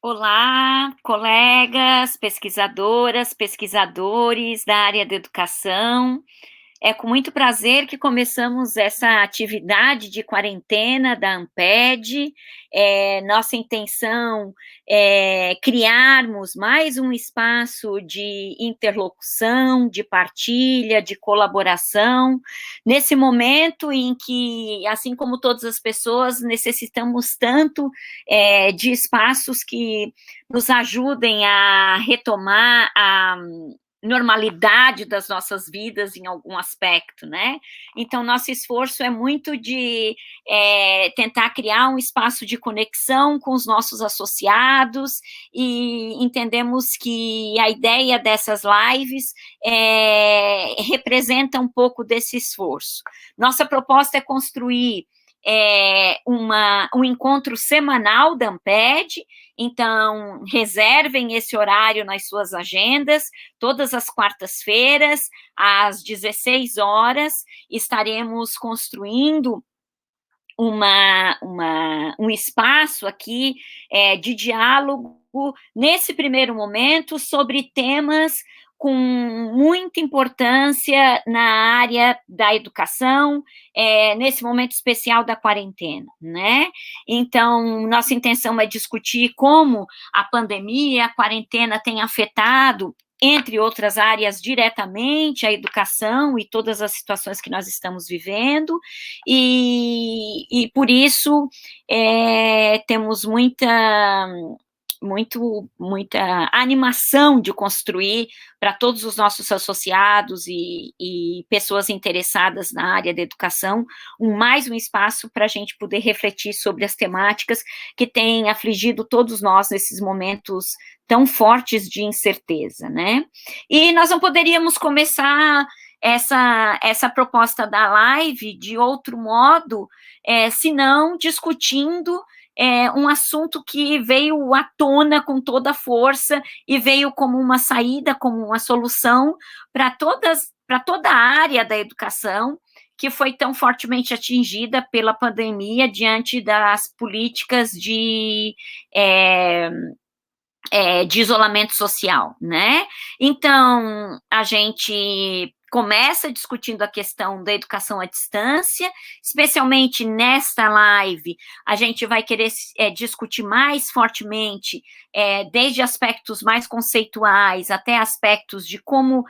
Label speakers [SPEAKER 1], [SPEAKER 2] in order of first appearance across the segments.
[SPEAKER 1] Olá, colegas, pesquisadoras, pesquisadores da área da educação. É com muito prazer que começamos essa atividade de quarentena da Amped. Nossa intenção é criarmos mais um espaço de interlocução, de partilha, de colaboração, nesse momento em que, assim como todas as pessoas, necessitamos tanto de espaços que nos ajudem a retomar a normalidade das nossas vidas em algum aspecto, né? Então, nosso esforço é muito de tentar criar um espaço de conexão com os nossos associados e entendemos que a ideia dessas lives representa um pouco desse esforço. Nossa proposta é construir um encontro semanal da Amped, então reservem esse horário nas suas agendas. Todas as quartas-feiras, às 16 horas, estaremos construindo um espaço aqui de diálogo, nesse primeiro momento, sobre temas com muita importância na área da educação, nesse momento especial da quarentena, né? Então, nossa intenção é discutir como a pandemia, a quarentena tem afetado, entre outras áreas, diretamente a educação e todas as situações que nós estamos vivendo, e por isso temos muita animação de construir para todos os nossos associados e pessoas interessadas na área da educação, mais um espaço para a gente poder refletir sobre as temáticas que têm afligido todos nós nesses momentos tão fortes de incerteza, né? E nós não poderíamos começar essa proposta da live de outro modo, senão discutindo um assunto que veio à tona com toda a força e veio como uma saída, como uma solução para toda a área da educação, que foi tão fortemente atingida pela pandemia diante das políticas de isolamento social, né? Então, a gente começa discutindo a questão da educação à distância, especialmente nesta live, a gente vai querer discutir mais fortemente, desde aspectos mais conceituais até aspectos de como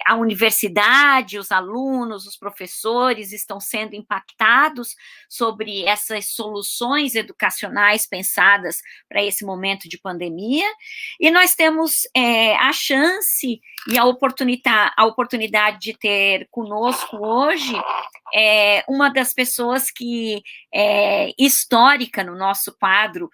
[SPEAKER 1] a universidade, os alunos, os professores estão sendo impactados sobre essas soluções educacionais pensadas para esse momento de pandemia, e nós temos a chance e a oportunidade de ter conosco hoje uma das pessoas que é histórica no nosso quadro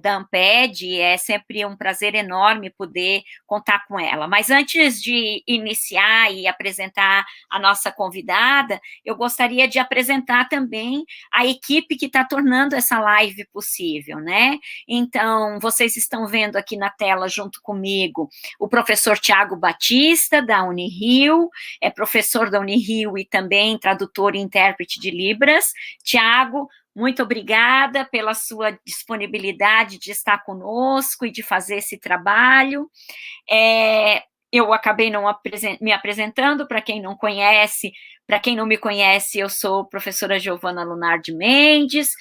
[SPEAKER 1] da Amped, é sempre um prazer enorme poder contar com ela. Mas antes de iniciar e apresentar a nossa convidada, eu gostaria de apresentar também a equipe que está tornando essa live possível, né? Então, vocês estão vendo aqui na tela, junto comigo, o professor Tiago Batista, da Unirio, é professor da Unirio e também tradutor e intérprete de Libras. Tiago, muito obrigada pela sua disponibilidade de estar conosco e de fazer esse trabalho. Eu acabei não me apresentando, para quem não conhece, para quem não me conhece, eu sou professora Giovana Lunardi Mendes,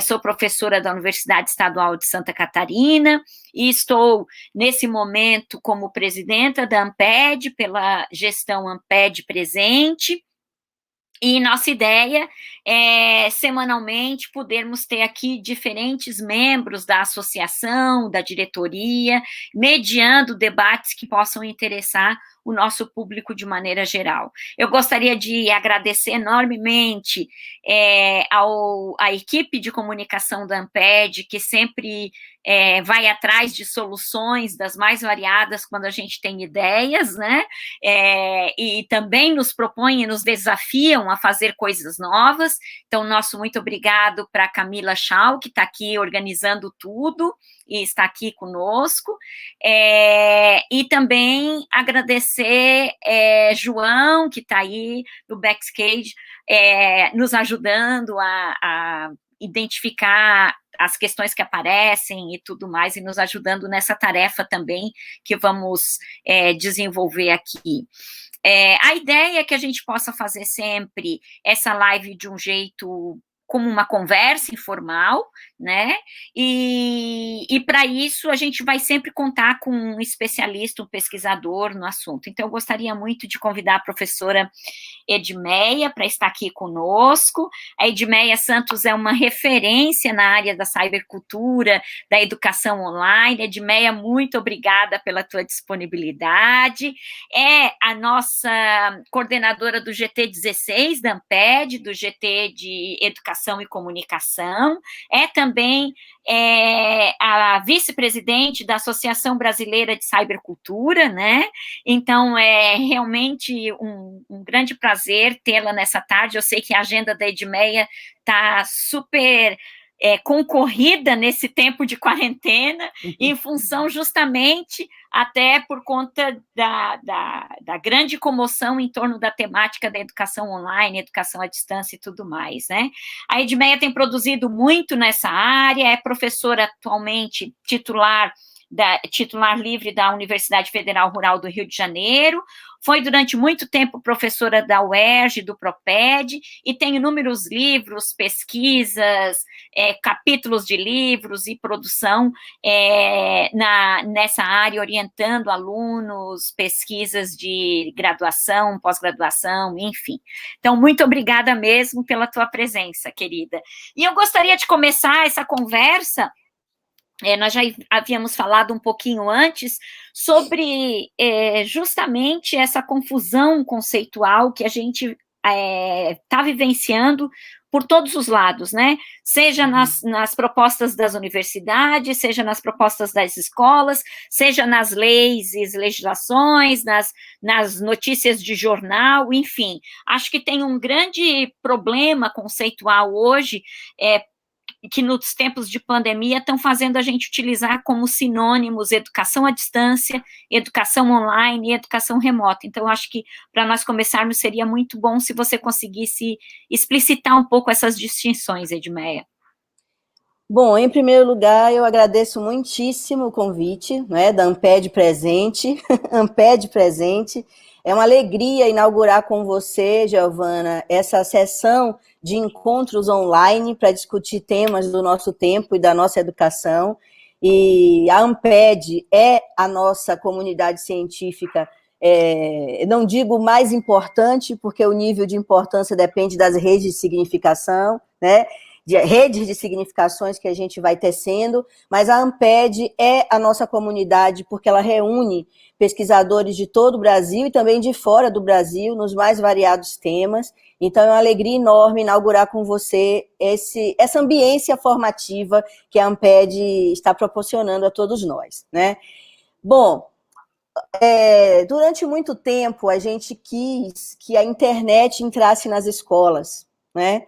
[SPEAKER 1] sou professora da Universidade Estadual de Santa Catarina, e estou, nesse momento, como presidenta da Amped, pela gestão Amped Presente, e nossa ideia é, semanalmente, podermos ter aqui diferentes membros da associação, da diretoria, mediando debates que possam interessar o nosso público de maneira geral. Eu gostaria de agradecer enormemente à equipe de comunicação da Amped, que sempre vai atrás de soluções das mais variadas quando a gente tem ideias, né? E também nos propõem e nos desafiam a fazer coisas novas. Então, nosso muito obrigado para a Camila Schau, que está aqui organizando tudo e está aqui conosco, e também agradecer João, que está aí no backstage, nos ajudando a identificar as questões que aparecem e tudo mais, e nos ajudando nessa tarefa também que vamos desenvolver aqui. A ideia é que a gente possa fazer sempre essa live de um jeito como uma conversa informal, né? E para isso a gente vai sempre contar com um especialista, um pesquisador no assunto. Então, eu gostaria muito de convidar a professora Edmeia para estar aqui conosco. A Edmeia Santos é uma referência na área da cybercultura, da educação online. Edmeia, muito obrigada pela tua disponibilidade. É a nossa coordenadora do GT16, da Amped, do GT de Educação e Comunicação. É também a vice-presidente da Associação Brasileira de Cybercultura, né? Então, é realmente um grande prazer tê-la nessa tarde. Eu sei que a agenda da Edmeia está super concorrida nesse tempo de quarentena, em função justamente até por conta da grande comoção em torno da temática da educação online, educação à distância e tudo mais, né? A Edmeia tem produzido muito nessa área, é professora atualmente titular livre da Universidade Federal Rural do Rio de Janeiro, foi durante muito tempo professora da UERJ, do PROPED, e tem inúmeros livros, pesquisas, capítulos de livros e produção nessa área, orientando alunos, pesquisas de graduação, pós-graduação, enfim. Então, muito obrigada mesmo pela tua presença, querida. E eu gostaria de começar essa conversa. Nós já havíamos falado um pouquinho antes sobre justamente essa confusão conceitual que a gente está vivenciando por todos os lados, né? Seja nas propostas das universidades, seja nas propostas das escolas, seja nas leis e legislações, nas notícias de jornal, enfim. Acho que tem um grande problema conceitual hoje, que nos tempos de pandemia estão fazendo a gente utilizar como sinônimos educação à distância, educação online e educação remota. Então, acho que para nós começarmos seria muito bom se você conseguisse explicitar um pouco essas distinções, Edmeia.
[SPEAKER 2] Bom, em primeiro lugar, eu agradeço muitíssimo o convite, né, da Amped presente, Amped presente. É uma alegria inaugurar com você, Giovana, essa sessão de encontros online para discutir temas do nosso tempo e da nossa educação. E a Amped é a nossa comunidade científica, não digo mais importante, porque o nível de importância depende das redes de significação, né? De redes de significações que a gente vai tecendo, mas a Amped é a nossa comunidade porque ela reúne pesquisadores de todo o Brasil e também de fora do Brasil, nos mais variados temas. Então, é uma alegria enorme inaugurar com você essa ambiência formativa que a Amped está proporcionando a todos nós, né? Bom, durante muito tempo a gente quis que a internet entrasse nas escolas, né?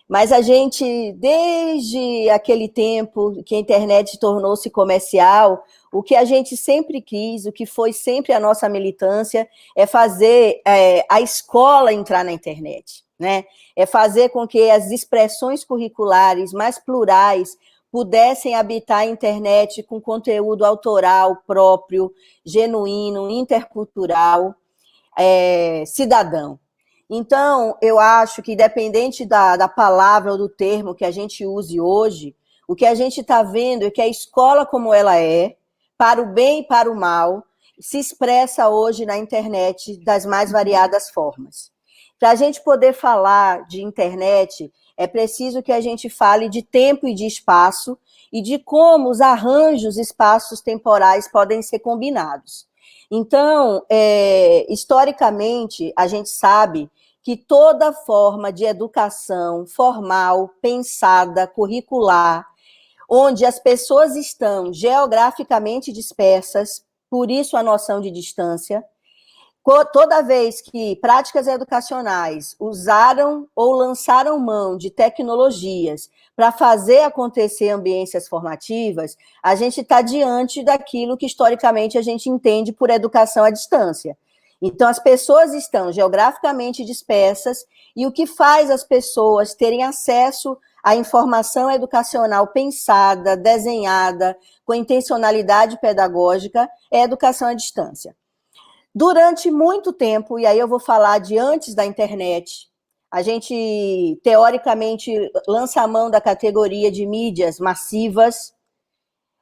[SPEAKER 2] Mas a gente, desde aquele tempo que a internet tornou-se comercial, o que a gente sempre quis, o que foi sempre a nossa militância, é fazer a escola entrar na internet, né? É fazer com que as expressões curriculares mais plurais pudessem habitar a internet com conteúdo autoral próprio, genuíno, intercultural, cidadão. Então, eu acho que, independente da palavra ou do termo que a gente use hoje, o que a gente está vendo é que a escola como ela é, para o bem e para o mal, se expressa hoje na internet das mais variadas formas. Para a gente poder falar de internet, é preciso que a gente fale de tempo e de espaço e de como os arranjos espaços temporais podem ser combinados. Então, historicamente, a gente sabe que toda forma de educação formal, pensada, curricular, onde as pessoas estão geograficamente dispersas, por isso a noção de distância, toda vez que práticas educacionais usaram ou lançaram mão de tecnologias para fazer acontecer ambiências formativas, a gente está diante daquilo que historicamente a gente entende por educação à distância. Então, as pessoas estão geograficamente dispersas e o que faz as pessoas terem acesso a informação educacional pensada, desenhada, com intencionalidade pedagógica, é educação à distância. Durante muito tempo, e aí eu vou falar de antes da internet, a gente, teoricamente, lança a mão da categoria de mídias massivas.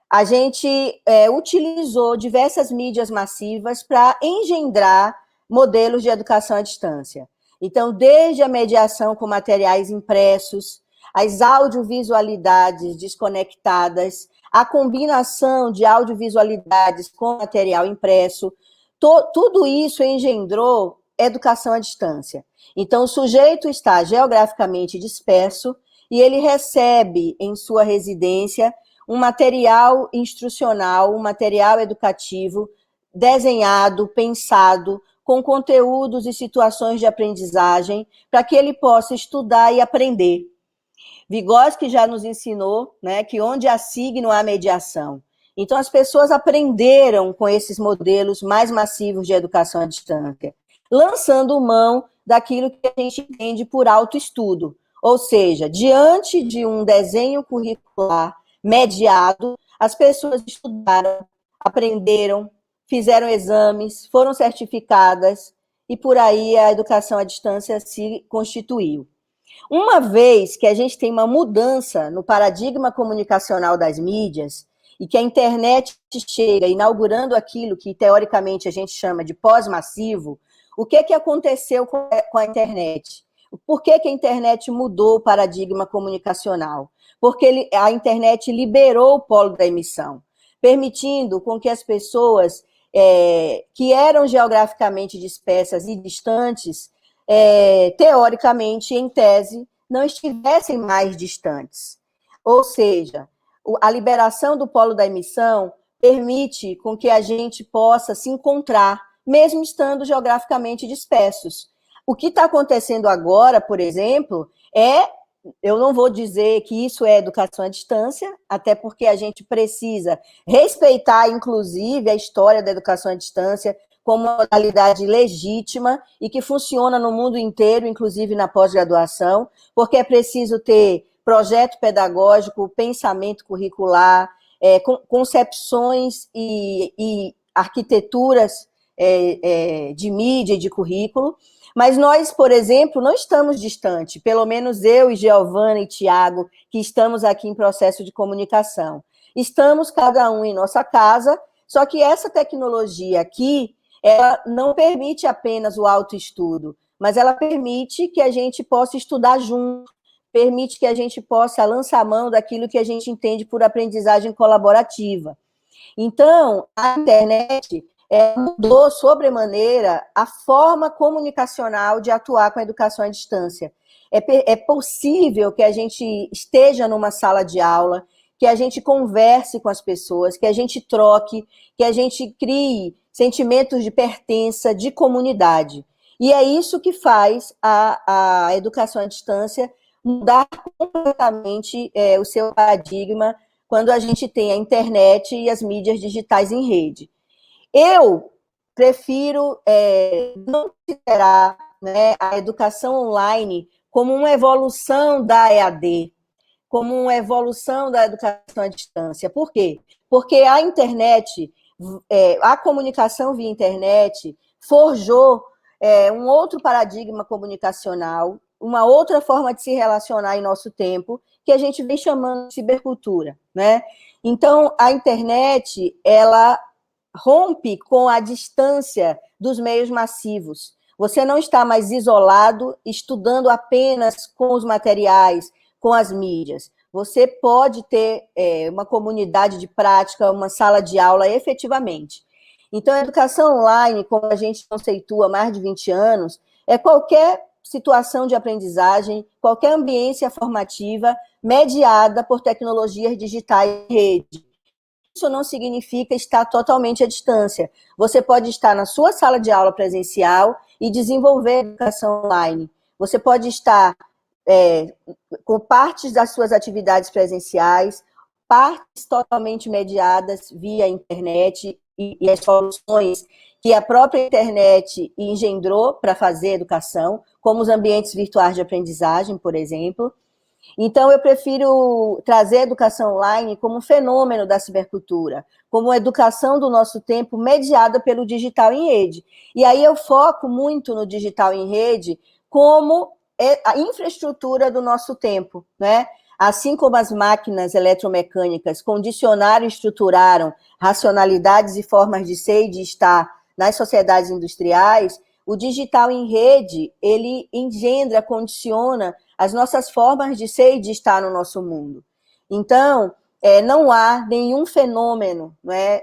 [SPEAKER 2] A gente utilizou diversas mídias massivas para engendrar modelos de educação à distância. Então, desde a mediação com materiais impressos, as audiovisualidades desconectadas, a combinação de audiovisualidades com material impresso, tudo isso engendrou educação à distância. Então, o sujeito está geograficamente disperso e ele recebe em sua residência um material instrucional, um material educativo desenhado, pensado, com conteúdos e situações de aprendizagem, para que ele possa estudar e aprender. Vygotsky já nos ensinou, né, que onde há signo há mediação. Então, as pessoas aprenderam com esses modelos mais massivos de educação à distância, lançando mão daquilo que a gente entende por autoestudo, ou seja, diante de um desenho curricular mediado, as pessoas estudaram, aprenderam, fizeram exames, foram certificadas, e por aí a educação à distância se constituiu. Uma vez que a gente tem uma mudança no paradigma comunicacional das mídias, e que a internet chega inaugurando aquilo que, teoricamente, a gente chama de pós-massivo, o que aconteceu com a internet? Por que a internet mudou o paradigma comunicacional? Porque a internet liberou o polo da emissão, permitindo com que as pessoas que eram geograficamente dispersas e distantes, teoricamente, em tese, não estivessem mais distantes. Ou seja, a liberação do polo da emissão permite com que a gente possa se encontrar, mesmo estando geograficamente dispersos. O que está acontecendo agora, por exemplo, eu não vou dizer que isso é educação à distância, até porque a gente precisa respeitar, inclusive, a história da educação à distância como uma modalidade legítima e que funciona no mundo inteiro, inclusive na pós-graduação, porque é preciso ter projeto pedagógico, pensamento curricular, concepções e arquiteturas de mídia e de currículo. Mas nós, por exemplo, não estamos distantes, pelo menos eu e Giovana e Tiago, que estamos aqui em processo de comunicação. Estamos cada um em nossa casa, só que essa tecnologia aqui, ela não permite apenas o autoestudo, mas ela permite que a gente possa estudar junto, permite que a gente possa lançar a mão daquilo que a gente entende por aprendizagem colaborativa. Então, a internet mudou sobremaneira a forma comunicacional de atuar com a educação à distância. É possível que a gente esteja numa sala de aula, que a gente converse com as pessoas, que a gente troque, que a gente crie sentimentos de pertença, de comunidade. E é isso que faz a educação à distância mudar completamente o seu paradigma quando a gente tem a internet e as mídias digitais em rede. Eu prefiro não considerar, né, a educação online como uma evolução da EAD, como uma evolução da educação à distância. Por quê? Porque a internet, a comunicação via internet, forjou um outro paradigma comunicacional, uma outra forma de se relacionar em nosso tempo, que a gente vem chamando de cibercultura, né? Então, a internet, ela rompe com a distância dos meios massivos. Você não está mais isolado, estudando apenas com os materiais, com as mídias. Você pode ter uma comunidade de prática, uma sala de aula efetivamente. Então, a educação online, como a gente conceitua há mais de 20 anos, é qualquer situação de aprendizagem, qualquer ambiência formativa mediada por tecnologias digitais e rede. Isso não significa estar totalmente à distância. Você pode estar na sua sala de aula presencial e desenvolver educação online. Você pode estar com partes das suas atividades presenciais, partes totalmente mediadas via internet e as soluções que a própria internet engendrou para fazer educação, como os ambientes virtuais de aprendizagem, por exemplo. Então, eu prefiro trazer a educação online como um fenômeno da cibercultura, como uma educação do nosso tempo mediada pelo digital em rede. E aí eu foco muito no digital em rede como a infraestrutura do nosso tempo, né? Assim como as máquinas eletromecânicas condicionaram e estruturaram racionalidades e formas de ser e de estar nas sociedades industriais, o digital em rede, ele engendra, condiciona as nossas formas de ser e de estar no nosso mundo. Então, não há nenhum fenômeno, né,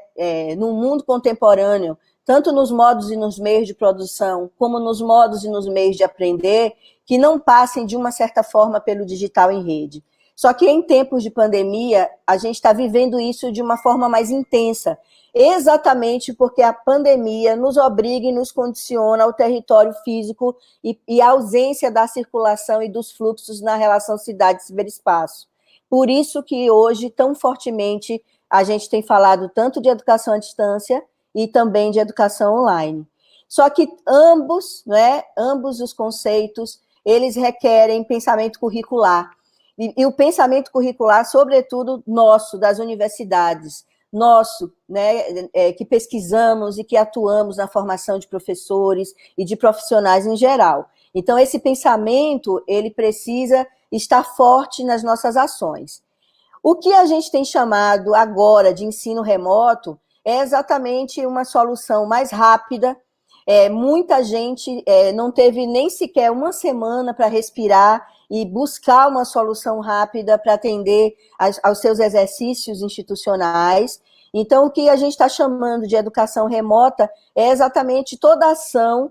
[SPEAKER 2] no mundo contemporâneo, tanto nos modos e nos meios de produção, como nos modos e nos meios de aprender, que não passem, de uma certa forma, pelo digital em rede. Só que em tempos de pandemia, a gente está vivendo isso de uma forma mais intensa, exatamente porque a pandemia nos obriga e nos condiciona ao território físico e a ausência da circulação e dos fluxos na relação cidade-ciberespaço. Por isso que hoje, tão fortemente, a gente tem falado tanto de educação à distância e também de educação online. Só que ambos, né, ambos os conceitos, eles requerem pensamento curricular. E o pensamento curricular, sobretudo nosso, das universidades, nosso, né, que pesquisamos e que atuamos na formação de professores e de profissionais em geral. Então, esse pensamento, ele precisa estar forte nas nossas ações. O que a gente tem chamado agora de ensino remoto é exatamente uma solução mais rápida. Muita gente não teve nem sequer uma semana para respirar e buscar uma solução rápida para atender aos seus exercícios institucionais. Então, o que a gente está chamando de educação remota é exatamente toda a ação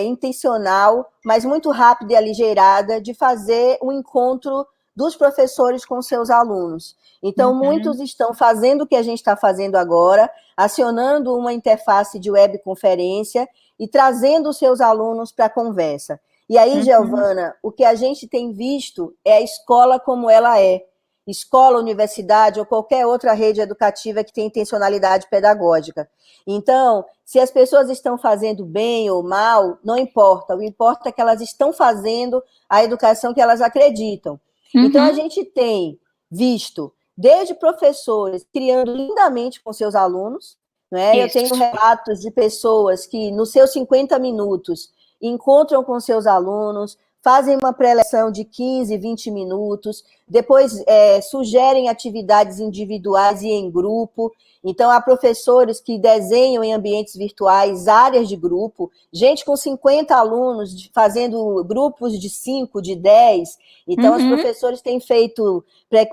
[SPEAKER 2] intencional, mas muito rápida e aligeirada, de fazer um encontro dos professores com seus alunos. Então, muitos estão fazendo o que a gente está fazendo agora, acionando uma interface de webconferência e trazendo os seus alunos para a conversa. E aí, Giovana, o que a gente tem visto é a escola como ela é. Escola, universidade ou qualquer outra rede educativa que tem intencionalidade pedagógica. Então, se as pessoas estão fazendo bem ou mal, não importa. O que importa é que elas estão fazendo a educação que elas acreditam. Então, a gente tem visto, desde professores criando lindamente com seus alunos, né? Eu tenho relatos de pessoas que, nos seus 50 minutos, encontram com seus alunos, fazem uma pré-leção de 15, 20 minutos, depois sugerem atividades individuais e em grupo. Então, há professores que desenham em ambientes virtuais áreas de grupo, gente com 50 alunos fazendo grupos de 5, de 10. Então, os professores têm feito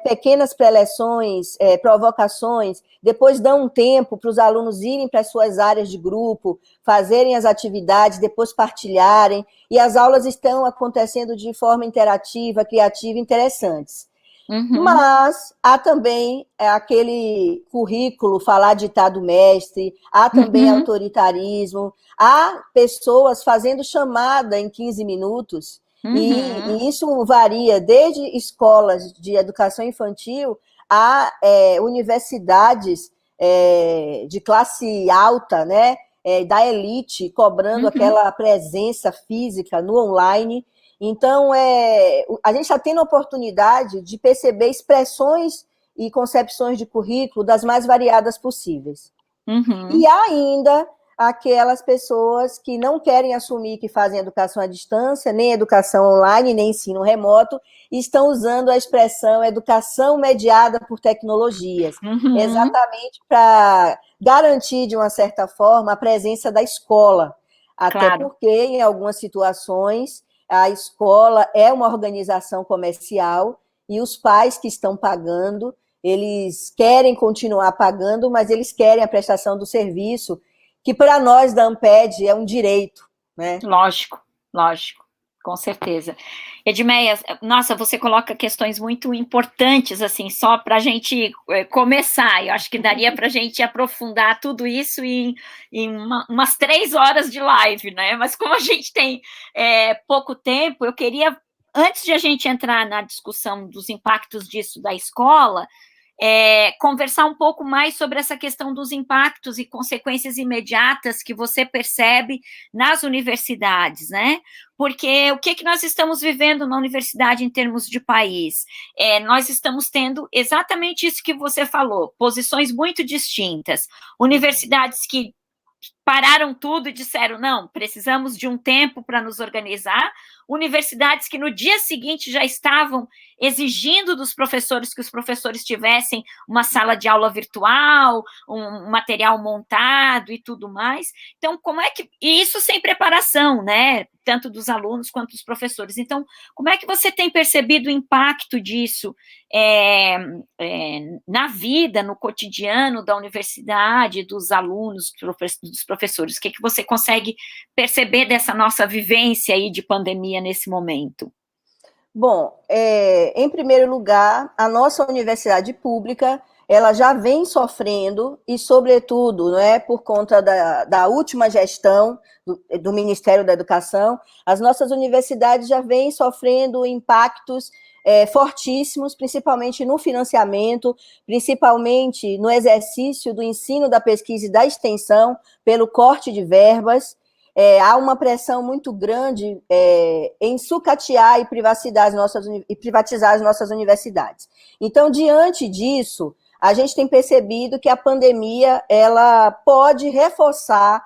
[SPEAKER 2] pequenas pré-leções, provocações, depois dão um tempo para os alunos irem para as suas áreas de grupo, fazerem as atividades, depois partilharem, e as aulas estão acontecendo de forma interativa, criativa, interessantes. Mas há também aquele currículo, falar ditado mestre, há também autoritarismo, há pessoas fazendo chamada em 15 minutos, e isso varia desde escolas de educação infantil a universidades de classe alta, né, da elite, cobrando aquela presença física no online. Então, a gente está tendo a oportunidade de perceber expressões e concepções de currículo das mais variadas possíveis. E há ainda aquelas pessoas que não querem assumir que fazem educação à distância, nem educação online, nem ensino remoto, e estão usando a expressão educação mediada por tecnologias, exatamente para garantir, de uma certa forma, a presença da escola. Até porque, em algumas situações, a escola é uma organização comercial e os pais que estão pagando, eles querem continuar pagando, mas eles querem a prestação do serviço, que para nós da Amped é um direito, né?
[SPEAKER 1] Lógico, com certeza. Edmeia, nossa, você coloca questões muito importantes, assim, só para a gente começar. Eu acho que daria para a gente aprofundar tudo isso em umas 3 horas de live, né? Mas como a gente tem pouco tempo, eu queria, antes de a gente entrar na discussão dos impactos disso da escola, conversar um pouco mais sobre essa questão dos impactos e consequências imediatas que você percebe nas universidades, né? Porque o que nós estamos vivendo na universidade em termos de país? Nós estamos tendo exatamente isso que você falou, posições muito distintas. Universidades que pararam tudo e disseram, não, precisamos de um tempo para nos organizar, universidades que no dia seguinte já estavam exigindo dos professores que os professores tivessem uma sala de aula virtual, um material montado e tudo mais. Então, como é que... E isso sem preparação, né? Tanto dos alunos quanto dos professores. Então, como é que você tem percebido o impacto disso na vida, no cotidiano da universidade, dos alunos, dos professores? O que você consegue perceber dessa nossa vivência aí de pandemia nesse momento?
[SPEAKER 2] Bom, em primeiro lugar, a nossa universidade pública, ela já vem sofrendo, e sobretudo, não é, por conta da última gestão do Ministério da Educação, as nossas universidades já vêm sofrendo impactos fortíssimos, principalmente no financiamento, principalmente no exercício do ensino, da pesquisa e da extensão, pelo corte de verbas. Há uma pressão muito grande em sucatear e privatizar as nossas universidades. Então, diante disso, a gente tem percebido que a pandemia ela pode reforçar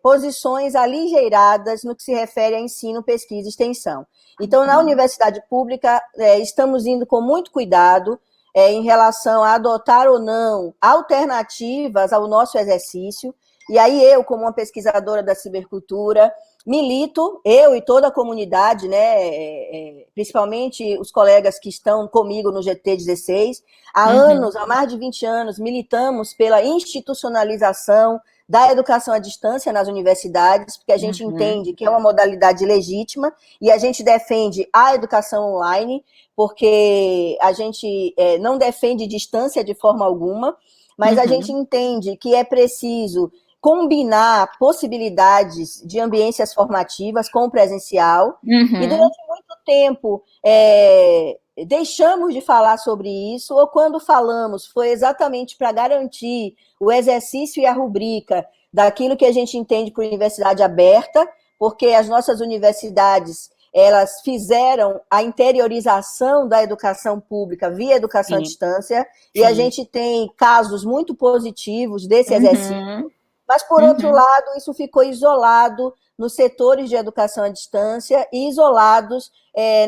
[SPEAKER 2] posições aligeiradas no que se refere a ensino, pesquisa e extensão. Então, na universidade pública, estamos indo com muito cuidado em relação a adotar ou não alternativas ao nosso exercício. E aí eu, como uma pesquisadora da cibercultura, milito, eu e toda a comunidade, né, principalmente os colegas que estão comigo no GT16, há anos, há mais de 20 anos, militamos pela institucionalização da educação à distância nas universidades, porque a gente entende que é uma modalidade legítima e a gente defende a educação online, porque a gente não defende distância de forma alguma, mas a gente entende que é preciso combinar possibilidades de ambiências formativas com o presencial, e durante muito tempo deixamos de falar sobre isso, ou quando falamos foi exatamente para garantir o exercício e a rubrica daquilo que a gente entende por universidade aberta, porque as nossas universidades elas fizeram a interiorização da educação pública via educação à distância, e a gente tem casos muito positivos desse exercício, mas, por outro lado, isso ficou isolado nos setores de educação à distância e isolados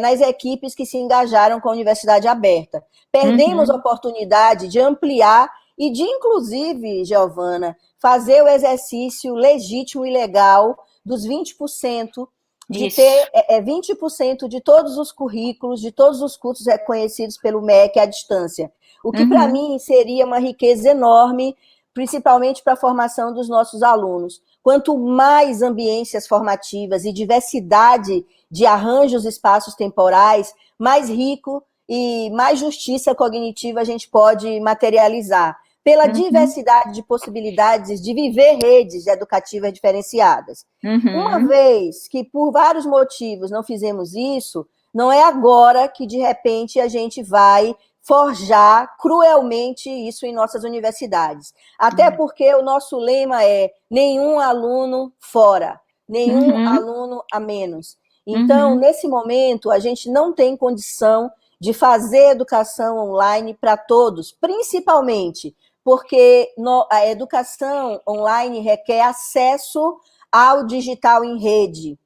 [SPEAKER 2] nas equipes que se engajaram com a universidade aberta. Perdemos a oportunidade de ampliar e de, inclusive, Giovana, fazer o exercício legítimo e legal dos 20%, de ter 20% de todos os currículos, de todos os cursos reconhecidos pelo MEC à distância. O que, para mim, seria uma riqueza enorme, principalmente para a formação dos nossos alunos. Quanto mais ambiências formativas e diversidade de arranjos espaços temporais, mais rico e mais justiça cognitiva a gente pode materializar, pela diversidade de possibilidades de viver redes educativas diferenciadas. Uma vez que, por vários motivos, não fizemos isso, não é agora que, de repente, a gente vai forjar cruelmente isso em nossas universidades. Até porque o nosso lema é nenhum aluno fora, nenhum aluno a menos. Então, nesse momento, a gente não tem condição de fazer educação online para todos, principalmente porque a educação online requer acesso ao digital em rede,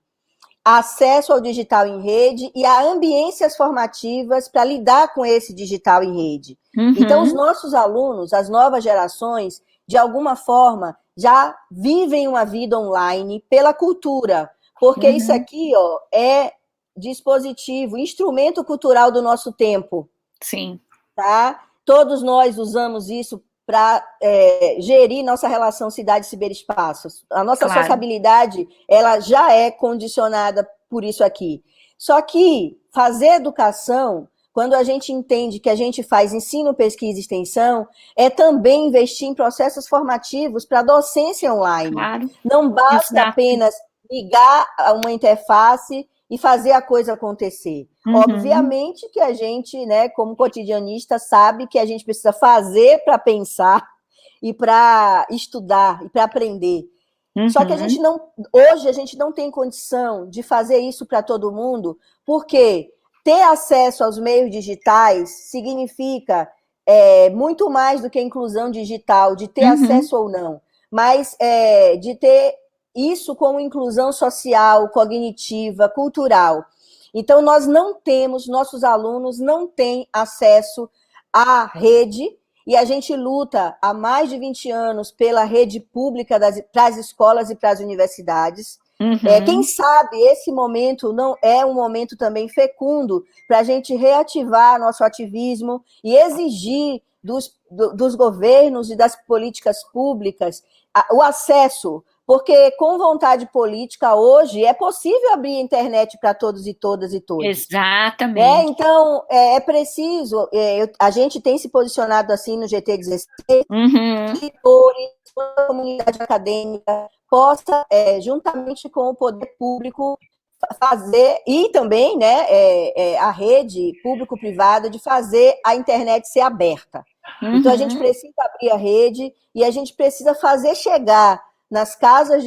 [SPEAKER 2] e a ambiências formativas para lidar com esse digital em rede. Então, os nossos alunos, as novas gerações, de alguma forma, já vivem uma vida online pela cultura, porque isso aqui é dispositivo, instrumento cultural do nosso tempo.
[SPEAKER 1] Sim.
[SPEAKER 2] Tá? Todos nós usamos isso para gerir nossa relação cidade-ciberespaço. A nossa sociabilidade, ela já é condicionada por isso aqui. Só que fazer educação, quando a gente entende que a gente faz ensino, pesquisa e extensão, é também investir em processos formativos para docência online. Não basta apenas ligar a uma interface e fazer a coisa acontecer. Obviamente que a gente, né, como cotidianista, sabe que a gente precisa fazer para pensar e para estudar e para aprender. Só que hoje a gente não tem condição de fazer isso para todo mundo, porque ter acesso aos meios digitais significa muito mais do que a inclusão digital, de ter acesso ou não, mas de ter isso como inclusão social, cognitiva, cultural. Então, nossos alunos não têm acesso à rede, e a gente luta há mais de 20 anos pela rede pública para as escolas e para as universidades. Quem sabe esse momento não é um momento também fecundo para a gente reativar nosso ativismo e exigir dos governos e das políticas públicas o acesso, porque com vontade política hoje é possível abrir a internet para todos e todas e todos.
[SPEAKER 1] Exatamente.
[SPEAKER 2] Então, é preciso, a gente tem se posicionado assim no GT16, que toda a comunidade acadêmica possa, juntamente com o poder público, fazer, e também, né, a rede público-privada, de fazer a internet ser aberta. Então, a gente precisa abrir a rede e a gente precisa fazer chegar nas casas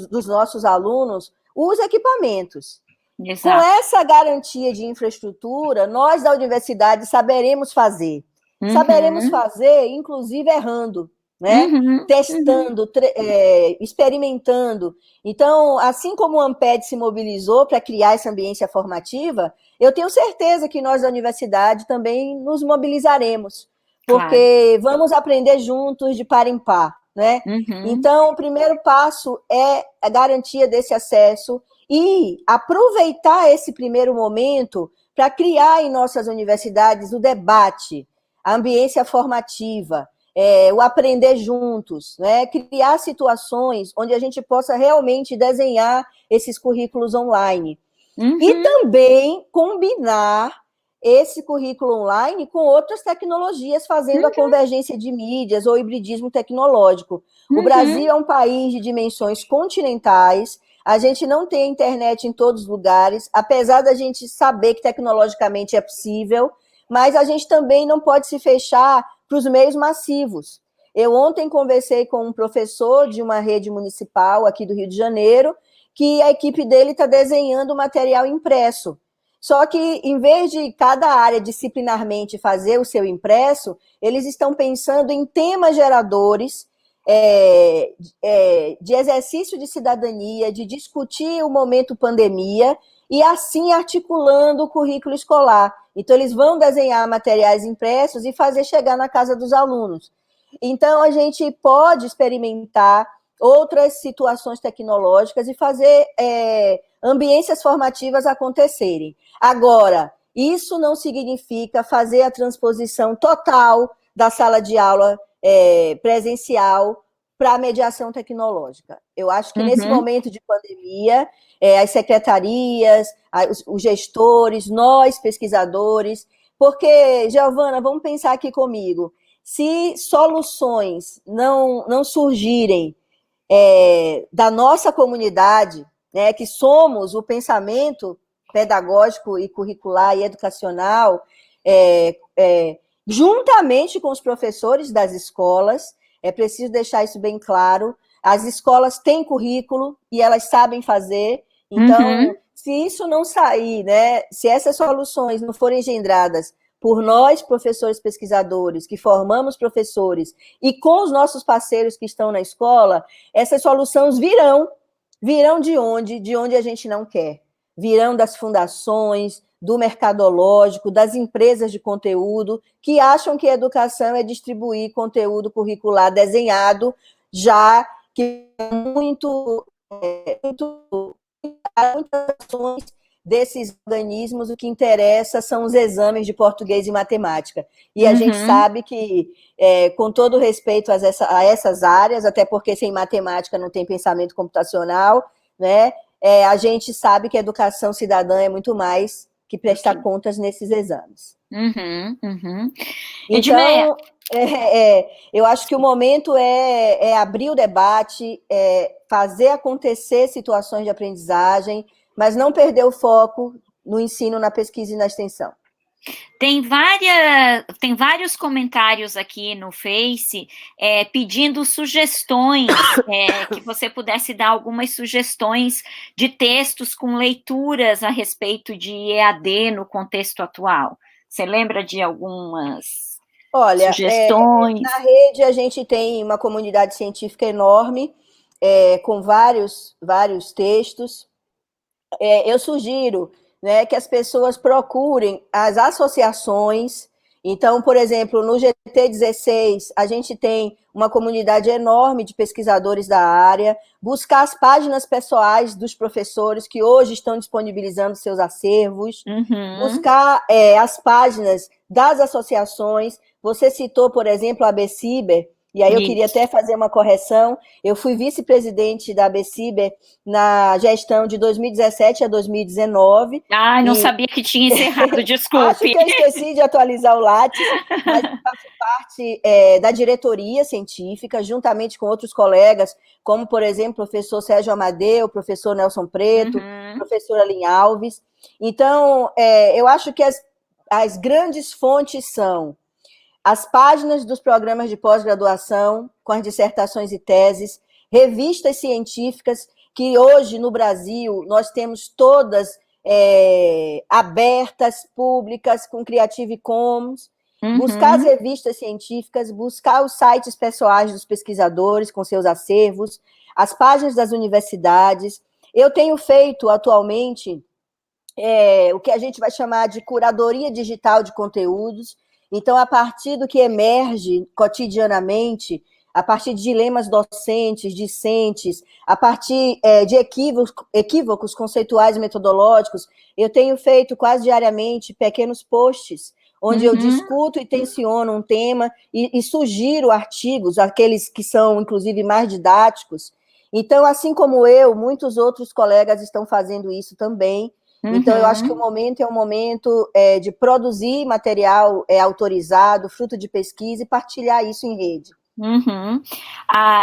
[SPEAKER 2] dos nossos alunos os equipamentos.
[SPEAKER 1] Exato.
[SPEAKER 2] Com essa garantia de infraestrutura, nós da universidade saberemos fazer. Saberemos fazer, inclusive errando, né? Testando, experimentando. Então, assim como o Amped se mobilizou para criar essa ambiência formativa, eu tenho certeza que nós da universidade também nos mobilizaremos, porque vamos aprender juntos, de par em par, né? Então, o primeiro passo é a garantia desse acesso e aproveitar esse primeiro momento para criar em nossas universidades o debate, a ambiência formativa, o aprender juntos, né? Criar situações onde a gente possa realmente desenhar esses currículos online. E também combinar esse currículo online com outras tecnologias, fazendo a convergência de mídias ou hibridismo tecnológico. O Brasil é um país de dimensões continentais, a gente não tem internet em todos os lugares, apesar da gente saber que tecnologicamente é possível, mas a gente também não pode se fechar para os meios massivos. Eu ontem conversei com um professor de uma rede municipal aqui do Rio de Janeiro, que a equipe dele está desenhando material impresso. Só que, em vez de cada área disciplinarmente fazer o seu impresso, eles estão pensando em temas geradores de exercício de cidadania, de discutir o momento pandemia, e assim articulando o currículo escolar. Então, eles vão desenhar materiais impressos e fazer chegar na casa dos alunos. Então, a gente pode experimentar outras situações tecnológicas e fazer ambiências formativas acontecerem. Agora, isso não significa fazer a transposição total da sala de aula presencial para a mediação tecnológica. Eu acho que nesse momento de pandemia, as secretarias, os gestores, nós, pesquisadores, porque, Giovana, vamos pensar aqui comigo, se soluções não surgirem da nossa comunidade, né, que somos o pensamento pedagógico e curricular e educacional, juntamente com os professores das escolas, é preciso deixar isso bem claro, as escolas têm currículo e elas sabem fazer, então, se isso não sair, né, se essas soluções não forem engendradas por nós, professores pesquisadores, que formamos professores, e com os nossos parceiros que estão na escola, essas soluções virão de onde? De onde a gente não quer. Virão das fundações, do mercadológico, das empresas de conteúdo, que acham que a educação é distribuir conteúdo curricular desenhado, já que muitas ações desses organismos, o que interessa são os exames de português e matemática. E a gente sabe que, com todo respeito a essas áreas, até porque sem matemática não tem pensamento computacional, né? A gente sabe que a educação cidadã é muito mais que prestar contas nesses exames. Então, eu acho que o momento é abrir o debate, fazer acontecer situações de aprendizagem, mas não perder o foco no ensino, na pesquisa e na extensão.
[SPEAKER 1] Tem vários comentários aqui no Face pedindo sugestões, que você pudesse dar algumas sugestões de textos com leituras a respeito de EAD no contexto atual. Você lembra de algumas sugestões?
[SPEAKER 2] Na rede a gente tem uma comunidade científica enorme, com vários textos. Eu sugiro, né, que as pessoas procurem as associações. Então, por exemplo, no GT16, a gente tem uma comunidade enorme de pesquisadores da área, buscar as páginas pessoais dos professores que hoje estão disponibilizando seus acervos, buscar as páginas das associações. Você citou, por exemplo, a ABCiber, e aí eu queria até fazer uma correção. Eu fui vice-presidente da ABCiber na gestão de 2017 a 2019.
[SPEAKER 1] Não sabia que tinha encerrado, desculpe.
[SPEAKER 2] Acho que eu esqueci de atualizar o Lattes, mas eu faço parte da diretoria científica, juntamente com outros colegas, como, por exemplo, o professor Sérgio Amadeu, o professor Nelson Preto, professora Lin Alves. Então, eu acho que as grandes fontes são as páginas dos programas de pós-graduação, com as dissertações e teses, revistas científicas, que hoje no Brasil nós temos todas abertas, públicas, com Creative Commons, buscar as revistas científicas, buscar os sites pessoais dos pesquisadores com seus acervos, as páginas das universidades. Eu tenho feito atualmente o que a gente vai chamar de curadoria digital de conteúdos. Então, a partir do que emerge cotidianamente, a partir de dilemas docentes, discentes, a partir de equívocos conceituais e metodológicos, eu tenho feito quase diariamente pequenos posts, onde eu discuto e tensiono um tema e sugiro artigos, aqueles que são, inclusive, mais didáticos. Então, assim como eu, muitos outros colegas estão fazendo isso também. Então, eu acho que o momento é um momento de produzir material autorizado, fruto de pesquisa, e partilhar isso em rede.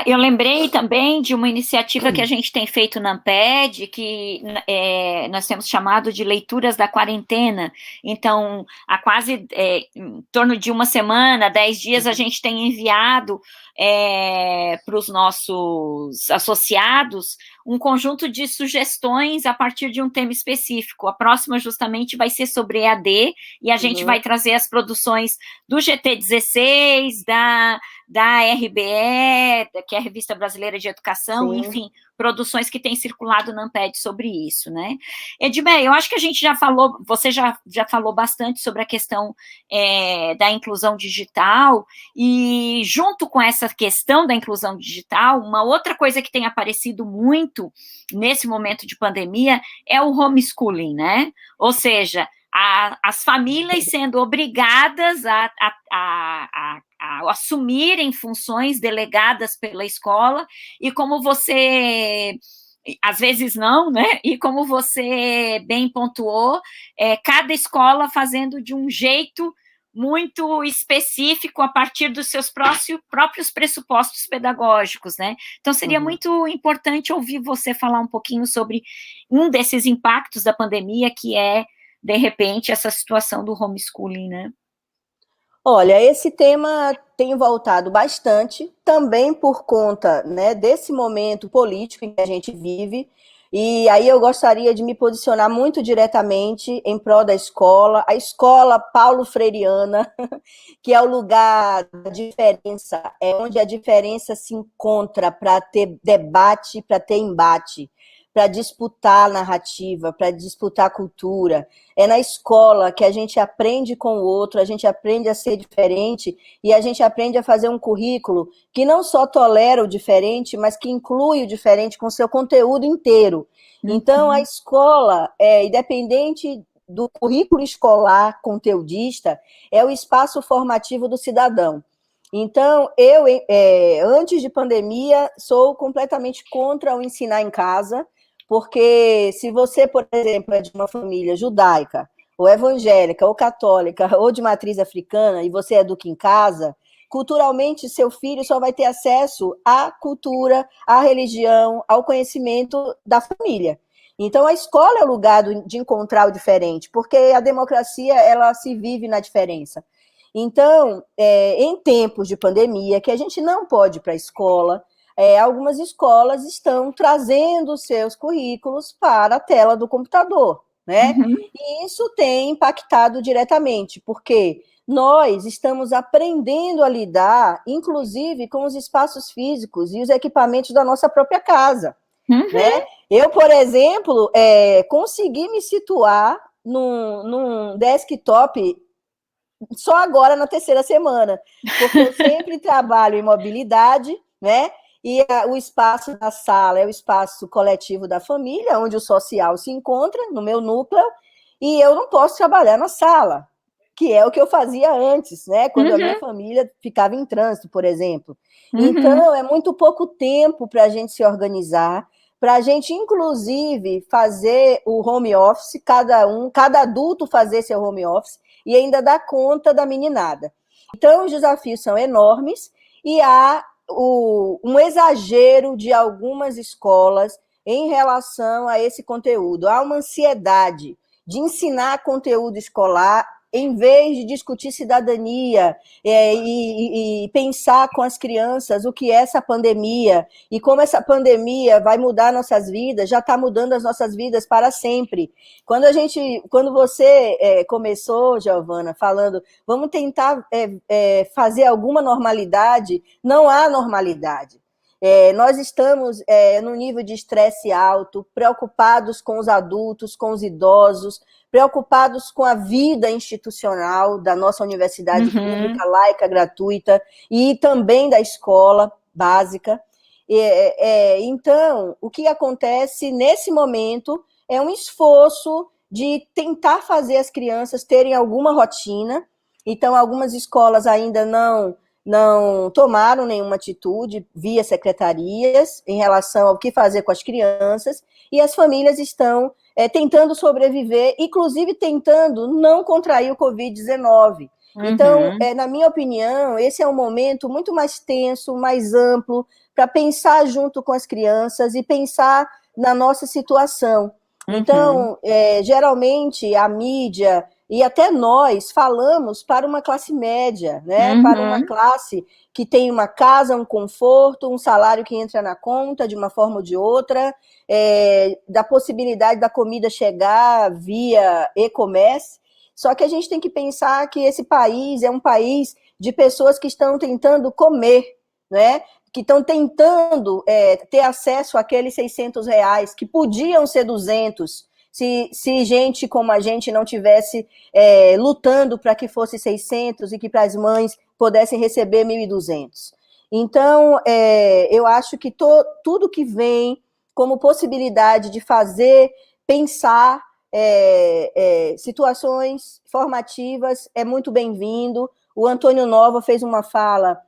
[SPEAKER 1] Eu lembrei também de uma iniciativa que a gente tem feito na Amped, que nós temos chamado de Leituras da Quarentena. Então, há quase em torno de uma semana, 10 dias, a gente tem enviado para os nossos associados um conjunto de sugestões a partir de um tema específico. A próxima, justamente, vai ser sobre EAD, e a gente vai trazer as produções do GT16, da RBE, que é a Revista Brasileira de Educação, enfim, produções que têm circulado na Amped sobre isso, né? Edmeia, eu acho que a gente já falou, você já falou bastante sobre a questão da inclusão digital, e junto com essa questão da inclusão digital, uma outra coisa que tem aparecido muito nesse momento de pandemia é o homeschooling, né? Ou seja, as famílias sendo obrigadas a assumirem funções delegadas pela escola, e como você, às vezes não, né? E como você bem pontuou, cada escola fazendo de um jeito muito específico a partir dos seus próprios pressupostos pedagógicos, né? Então, seria muito importante ouvir você falar um pouquinho sobre um desses impactos da pandemia, que é, de repente, essa situação do homeschooling, né?
[SPEAKER 2] Olha, esse tema tem voltado bastante, também por conta, né, desse momento político em que a gente vive, e aí eu gostaria de me posicionar muito diretamente em prol da escola, a escola Paulo Freireana, que é o lugar da diferença, é onde a diferença se encontra para ter debate, para ter embate, para disputar narrativa, para disputar cultura. É na escola que a gente aprende com o outro, a gente aprende a ser diferente, e a gente aprende a fazer um currículo que não só tolera o diferente, mas que inclui o diferente com seu conteúdo inteiro. Então, a escola, independente do currículo escolar conteudista, é o espaço formativo do cidadão. Então, eu, antes de pandemia, sou completamente contra o ensinar em casa, porque se você, por exemplo, é de uma família judaica, ou evangélica, ou católica, ou de matriz africana, e você educa em casa, culturalmente seu filho só vai ter acesso à cultura, à religião, ao conhecimento da família. Então, a escola é o lugar de encontrar o diferente, porque a democracia, ela se vive na diferença. Então, em tempos de pandemia, que a gente não pode ir para a escola, algumas escolas estão trazendo seus currículos para a tela do computador, né?
[SPEAKER 1] Uhum.
[SPEAKER 2] E isso tem impactado diretamente, porque nós estamos aprendendo a lidar, inclusive, com os espaços físicos e os equipamentos da nossa própria casa, né?
[SPEAKER 1] Uhum.
[SPEAKER 2] Eu, por exemplo, consegui me situar num desktop só agora na terceira semana, porque eu sempre trabalho em mobilidade, né? E o espaço da sala é o espaço coletivo da família, onde o social se encontra, no meu núcleo, e eu não posso trabalhar na sala, que é o que eu fazia antes, né? Quando a minha
[SPEAKER 1] Uhum.
[SPEAKER 2] família ficava em trânsito, por exemplo.
[SPEAKER 1] Uhum.
[SPEAKER 2] Então, é muito pouco tempo para a gente se organizar, para a gente, inclusive, fazer o home office, cada adulto fazer seu home office, e ainda dar conta da meninada. Então, os desafios são enormes e há um exagero de algumas escolas em relação a esse conteúdo. Há uma ansiedade de ensinar conteúdo escolar em vez de discutir cidadania e pensar com as crianças o que é essa pandemia e como essa pandemia vai mudar nossas vidas, já está mudando as nossas vidas para sempre. Quando você começou, Giovana, falando, vamos tentar fazer alguma normalidade, não há normalidade. Nós estamos num nível de estresse alto, preocupados com os adultos, com os idosos, preocupados com a vida institucional da nossa universidade
[SPEAKER 1] Uhum.
[SPEAKER 2] pública, laica, gratuita, e também da escola básica. Então, o que acontece nesse momento é um esforço de tentar fazer as crianças terem alguma rotina. Então, algumas escolas ainda não tomaram nenhuma atitude via secretarias em relação ao que fazer com as crianças, e as famílias estão tentando sobreviver, inclusive tentando não contrair o Covid-19. Então,
[SPEAKER 1] Uhum.
[SPEAKER 2] na minha opinião, esse é um momento muito mais tenso, mais amplo, para pensar junto com as crianças e pensar na nossa situação.
[SPEAKER 1] Uhum.
[SPEAKER 2] Então, geralmente, a mídia e até nós falamos para uma classe média, né? Para uma
[SPEAKER 1] Uhum.
[SPEAKER 2] classe que tem uma casa, um conforto, um salário que entra na conta de uma forma ou de outra, da possibilidade da comida chegar via e-commerce. Só que a gente tem que pensar que esse país é um país de pessoas que estão tentando comer, né? Que estão tentando ter acesso àqueles R$ 600, que podiam ser 200, se gente como a gente não tivesse lutando para que fosse 600 e que para as mães pudessem receber 1.200. Então, eu acho que tudo que vem como possibilidade de fazer, pensar situações formativas é muito bem-vindo. O Antônio Nova fez uma fala,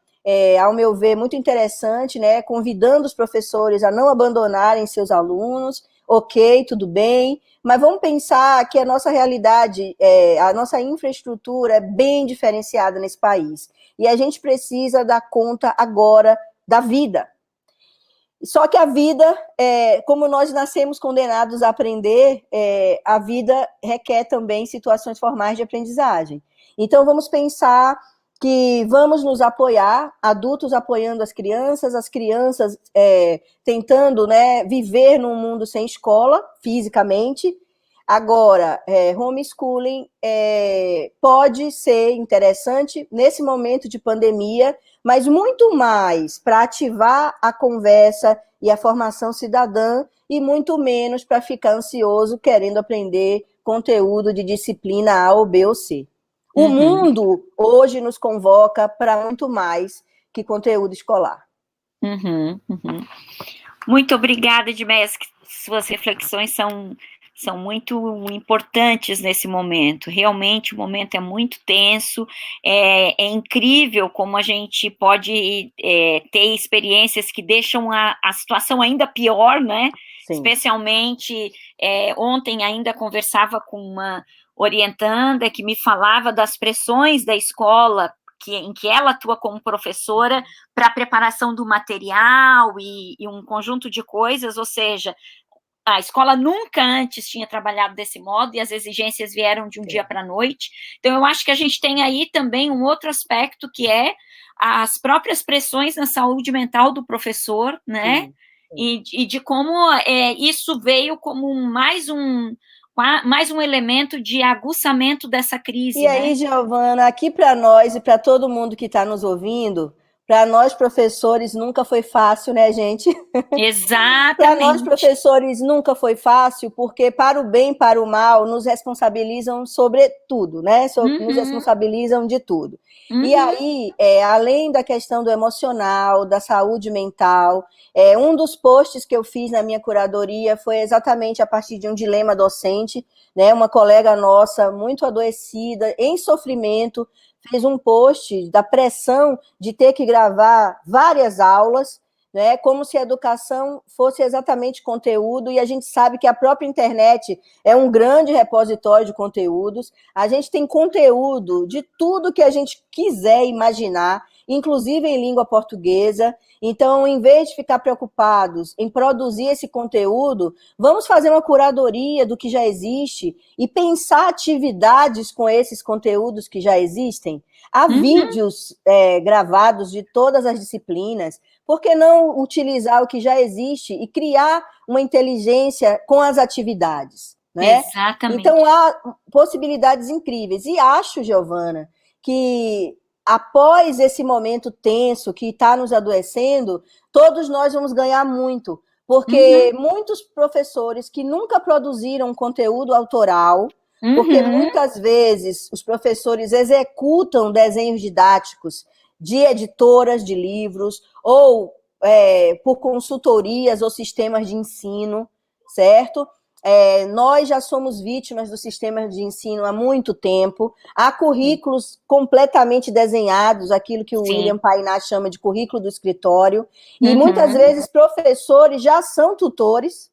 [SPEAKER 2] ao meu ver, muito interessante, né, convidando os professores a não abandonarem seus alunos. Ok, tudo bem, mas vamos pensar que a nossa realidade, a nossa infraestrutura é bem diferenciada nesse país. E a gente precisa dar conta agora da vida. Só que a vida, como nós nascemos condenados a aprender, a vida requer também situações formais de aprendizagem. Então, vamos pensar que vamos nos apoiar, adultos apoiando as crianças tentando, né, viver num mundo sem escola, fisicamente. Agora, homeschooling pode ser interessante nesse momento de pandemia, mas muito mais para ativar a conversa e a formação cidadã, e muito menos para ficar ansioso querendo aprender conteúdo de disciplina A ou B ou C. O
[SPEAKER 1] Uhum.
[SPEAKER 2] mundo hoje nos convoca para muito mais que conteúdo escolar.
[SPEAKER 1] Uhum. Uhum. Muito obrigada, Edmeia. Suas reflexões são muito importantes nesse momento. Realmente, o momento é muito tenso. É incrível como a gente pode ter experiências que deixam a situação ainda pior, né?
[SPEAKER 2] Sim.
[SPEAKER 1] Especialmente, ontem ainda conversava com uma orientanda que me falava das pressões da escola em que ela atua como professora para a preparação do material e um conjunto de coisas, ou seja, a escola nunca antes tinha trabalhado desse modo e as exigências vieram de um dia para a noite. Então, eu acho que a gente tem aí também um outro aspecto que é as próprias pressões na saúde mental do professor, né?
[SPEAKER 2] Sim.
[SPEAKER 1] E de como isso veio como mais um elemento de aguçamento dessa crise,
[SPEAKER 2] E aí, Giovana, aqui para nós e para todo mundo que está nos ouvindo, para nós professores nunca foi fácil, né, gente? Para nós,
[SPEAKER 1] Exatamente.
[SPEAKER 2] professores, nunca foi fácil, porque para o bem e para o mal, nos responsabilizam sobre tudo, né? Nos
[SPEAKER 1] Uhum,
[SPEAKER 2] responsabilizam de tudo. E
[SPEAKER 1] uhum,
[SPEAKER 2] aí, além da questão do emocional, da saúde mental, um dos posts que eu fiz na minha curadoria foi exatamente a partir de um dilema docente, né? Uma colega nossa, muito adoecida, em sofrimento, fez um post da pressão de ter que gravar várias aulas, né, como se a educação fosse exatamente conteúdo, e a gente sabe que a própria internet é um grande repositório de conteúdos. A gente tem conteúdo de tudo que a gente quiser imaginar, inclusive em língua portuguesa. Então, em vez de ficar preocupados em produzir esse conteúdo, vamos fazer uma curadoria do que já existe e pensar atividades com esses conteúdos que já existem. Há
[SPEAKER 1] uhum.
[SPEAKER 2] vídeos gravados de todas as disciplinas. Por que não utilizar o que já existe e criar uma inteligência com as atividades, né? Então,
[SPEAKER 1] Exatamente.
[SPEAKER 2] há possibilidades incríveis. E acho, Giovana, que após esse momento tenso que está nos adoecendo, todos nós vamos ganhar muito, porque
[SPEAKER 1] Uhum,
[SPEAKER 2] muitos professores que nunca produziram conteúdo autoral, porque
[SPEAKER 1] uhum.
[SPEAKER 2] muitas vezes os professores executam desenhos didáticos de editoras de livros ou por consultorias ou sistemas de ensino, certo? Nós já somos vítimas do sistema de ensino há muito tempo. Há currículos completamente desenhados, aquilo que o William
[SPEAKER 1] Sim.
[SPEAKER 2] Painat chama de currículo do escritório, e muitas
[SPEAKER 1] Uhum,
[SPEAKER 2] vezes professores já são tutores,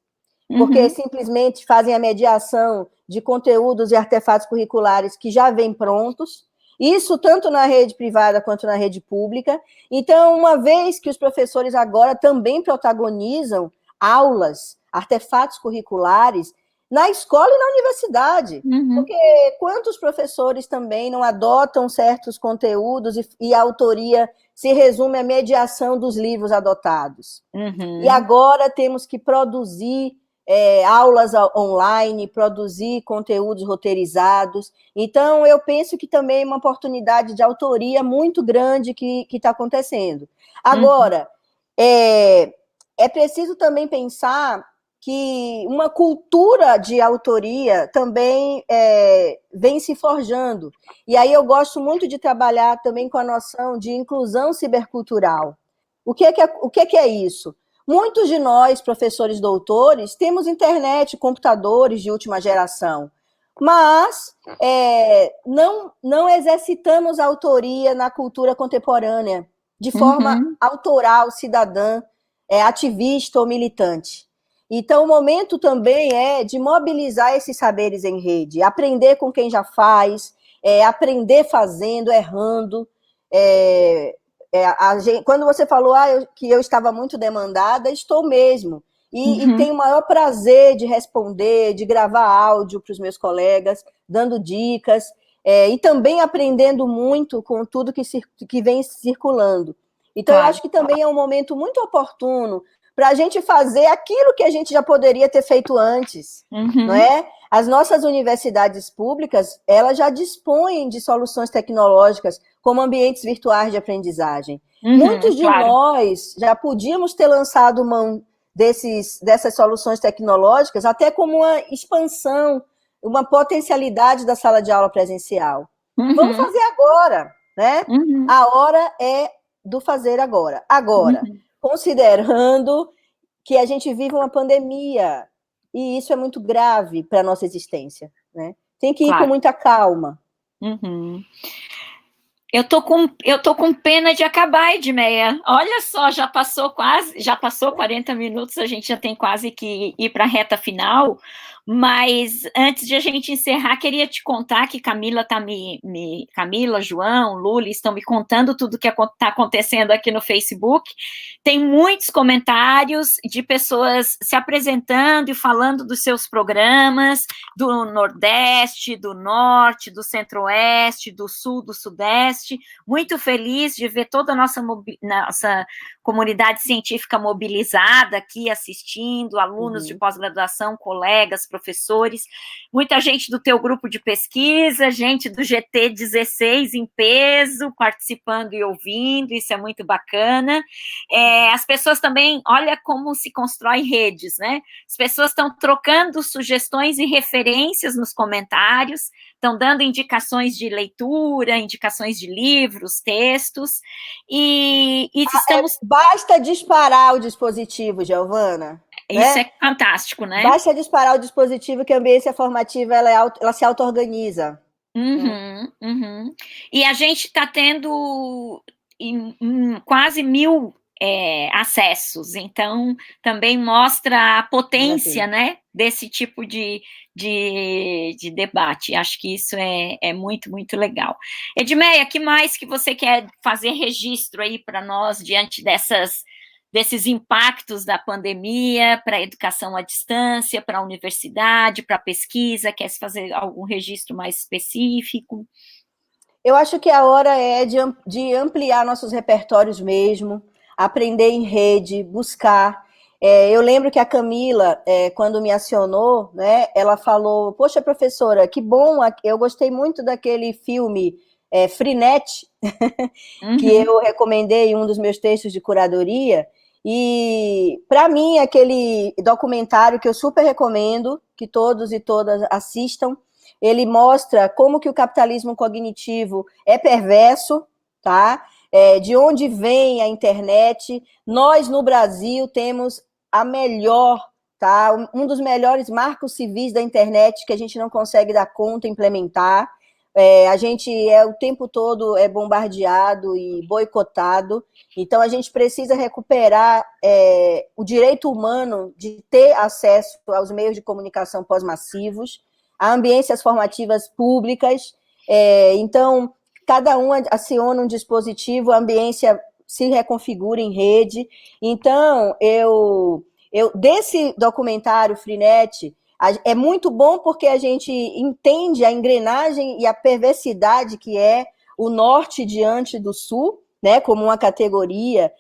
[SPEAKER 2] porque
[SPEAKER 1] uhum.
[SPEAKER 2] simplesmente fazem a mediação de conteúdos e artefatos curriculares que já vêm prontos, isso tanto na rede privada quanto na rede pública. Então, uma vez que os professores agora também protagonizam aulas, artefatos curriculares, na escola e na universidade,
[SPEAKER 1] Uhum,
[SPEAKER 2] porque quantos professores também não adotam certos conteúdos e a autoria se resume à mediação dos livros adotados. E
[SPEAKER 1] uhum,
[SPEAKER 2] agora temos que produzir aulas online, produzir conteúdos roteirizados. Então, eu penso que também é uma oportunidade de autoria muito grande que está acontecendo.
[SPEAKER 1] uhum,
[SPEAKER 2] Agora, é preciso também pensar que uma cultura de autoria também vem se forjando. E aí eu gosto muito de trabalhar também com a noção de inclusão cibercultural. O que é isso? Muitos de nós, professores doutores, temos internet, computadores de última geração, mas não exercitamos a autoria na cultura contemporânea, de forma
[SPEAKER 1] uhum.
[SPEAKER 2] autoral, cidadã, ativista ou militante. Então, o momento também é de mobilizar esses saberes em rede, aprender com quem já faz, aprender fazendo, errando, é, quando você falou que eu estava muito demandada, estou mesmo. E
[SPEAKER 1] Uhum.
[SPEAKER 2] tenho o maior prazer de responder, de gravar áudio para os meus colegas, dando dicas, e também aprendendo muito com tudo que vem circulando. Então, eu
[SPEAKER 1] Claro.
[SPEAKER 2] acho que também é um momento muito oportuno para a gente fazer aquilo que a gente já poderia ter feito antes, não
[SPEAKER 1] Uhum.
[SPEAKER 2] é? As nossas universidades públicas, elas já dispõem de soluções tecnológicas como ambientes virtuais de aprendizagem.
[SPEAKER 1] Uhum,
[SPEAKER 2] Muitos de
[SPEAKER 1] claro.
[SPEAKER 2] nós já podíamos ter lançado mão dessas soluções tecnológicas até como uma expansão, uma potencialidade da sala de aula presencial. Vamos
[SPEAKER 1] Uhum,
[SPEAKER 2] fazer agora, né?
[SPEAKER 1] uhum,
[SPEAKER 2] A hora é do fazer agora. Agora,
[SPEAKER 1] uhum.
[SPEAKER 2] considerando que a gente vive uma pandemia e isso é muito grave para a nossa existência, né? Tem que ir com
[SPEAKER 1] Claro.
[SPEAKER 2] muita calma.
[SPEAKER 1] Uhum. Eu tô com pena de acabar, Edmeia. Olha só, já passou 40 minutos, a gente já tem quase que ir para a reta final, Mas antes de a gente encerrar, queria te contar que Camila Camila, João, Lula estão me contando tudo que está acontecendo aqui no Facebook. Tem muitos comentários de pessoas se apresentando e falando dos seus programas, do Nordeste, do Norte, do Centro-Oeste, do Sul, do Sudeste. Muito feliz de ver toda a nossa comunidade científica mobilizada aqui assistindo, alunos de pós-graduação, colegas, professores, muita gente do teu grupo de pesquisa, gente do GT16 em peso, participando e ouvindo, isso é muito bacana. As pessoas também, olha como se constrói redes, né? As pessoas estão trocando sugestões e referências nos comentários, estão dando indicações de leitura, indicações de livros, textos, e estamos...
[SPEAKER 2] Basta disparar o dispositivo, Giovana.
[SPEAKER 1] Isso
[SPEAKER 2] né?
[SPEAKER 1] É fantástico, né?
[SPEAKER 2] Basta disparar o dispositivo que a ambiência formativa ela se auto-organiza.
[SPEAKER 1] Uhum. E a gente está tendo quase 1000 acessos, então também mostra a potência, né, desse tipo de debate. Acho que isso é muito, muito legal. Edmeia, que mais que você quer fazer registro aí para nós diante desses impactos da pandemia para a educação à distância, para a universidade, para a pesquisa? Quer fazer algum registro mais específico?
[SPEAKER 2] Eu acho que a hora é de ampliar nossos repertórios mesmo, aprender em rede, buscar. Eu lembro que a Camila, quando me acionou, né, ela falou, poxa, professora, que bom, eu gostei muito daquele filme Freenet, que eu recomendei em um dos meus textos de curadoria, e para mim aquele documentário que eu super recomendo, que todos e todas assistam, ele mostra como que o capitalismo cognitivo é perverso, tá? De onde vem a internet. Nós, no Brasil, temos a melhor, tá? Um dos melhores marcos civis da internet que a gente não consegue dar conta, implementar. A gente o tempo todo bombardeado e boicotado, então a gente precisa recuperar o direito humano de ter acesso aos meios de comunicação pós-massivos, a ambiências formativas públicas, então cada um aciona um dispositivo, a ambiência se reconfigura em rede. Então, desse documentário Freenet, é muito bom porque a gente entende a engrenagem e a perversidade que é o norte diante do sul, né, como uma categoria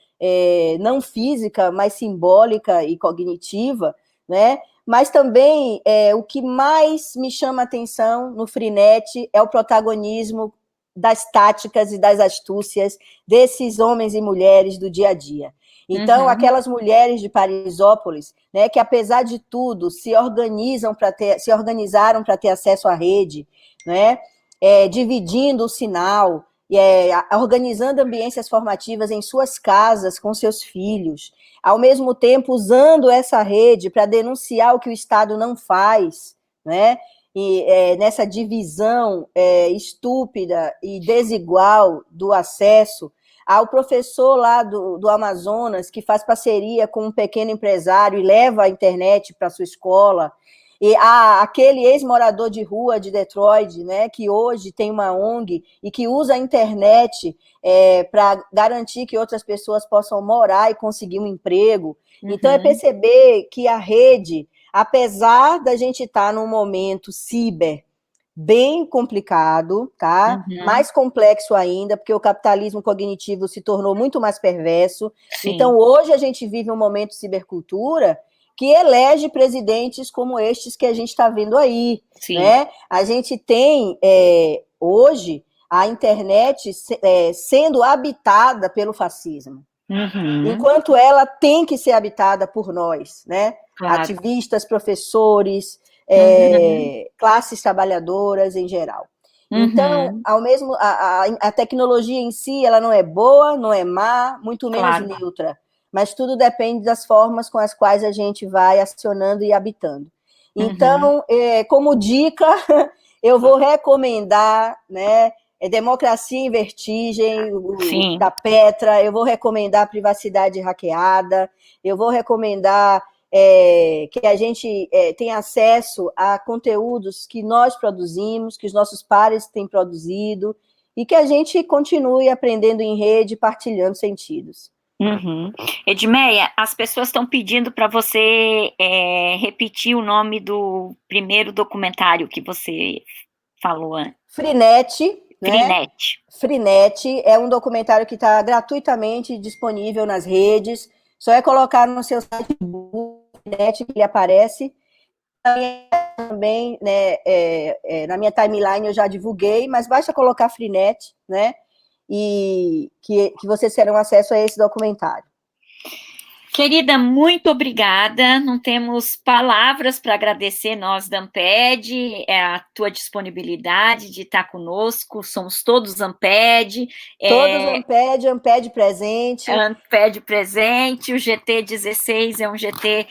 [SPEAKER 2] não física, mas simbólica e cognitiva, né? Mas também o que mais me chama a atenção no Freenet é o protagonismo das táticas e das astúcias desses homens e mulheres do dia a dia. Então, aquelas mulheres de Parisópolis, né, que apesar de tudo se organizaram para ter acesso à rede, né, dividindo o sinal, organizando ambiências formativas em suas casas com seus filhos, ao mesmo tempo usando essa rede para denunciar o que o Estado não faz, né? E nessa divisão estúpida e desigual do acesso, ao professor lá do Amazonas, que faz parceria com um pequeno empresário e leva a internet para a sua escola, e aquele ex-morador de rua de Detroit, né, que hoje tem uma ONG e que usa a internet para garantir que outras pessoas possam morar e conseguir um emprego. Então, é perceber que a rede, apesar da gente estar num momento ciber bem complicado, tá? Mais complexo ainda, porque o capitalismo cognitivo se tornou muito mais perverso. Sim. Então, hoje a gente vive um momento de cibercultura que elege presidentes como estes que a gente está vendo aí, né? A gente tem, hoje, a internet sendo habitada pelo fascismo, enquanto ela tem que ser habitada por nós, né? Claro. Ativistas, professores, classes trabalhadoras em geral. Então, a tecnologia em si, ela não é boa, não é má, muito menos neutra, mas tudo depende das formas com as quais a gente vai acionando e habitando. Então, como dica, eu vou recomendar, né, Democracia em Vertigem, da Petra, eu vou recomendar Privacidade Hackeada, eu vou recomendar que a gente tenha acesso a conteúdos que nós produzimos, que os nossos pares têm produzido, e que a gente continue aprendendo em rede, partilhando sentidos.
[SPEAKER 1] Uhum. Edmeia, as pessoas estão pedindo para você repetir o nome do primeiro documentário que você falou antes.
[SPEAKER 2] Freenet, né?
[SPEAKER 1] Freenet.
[SPEAKER 2] Freenet é um documentário que está gratuitamente disponível nas redes. Só é colocar no seu site Freenet que ele aparece. Também, né, na minha timeline eu já divulguei, mas basta colocar Freenet, né? E que vocês terão acesso a esse documentário.
[SPEAKER 1] Querida, muito obrigada. Não temos palavras para agradecer nós da Amped, a tua disponibilidade de estar conosco. Somos todos Amped.
[SPEAKER 2] Todos Amped presente.
[SPEAKER 1] Amped presente. O GT 16 é um GT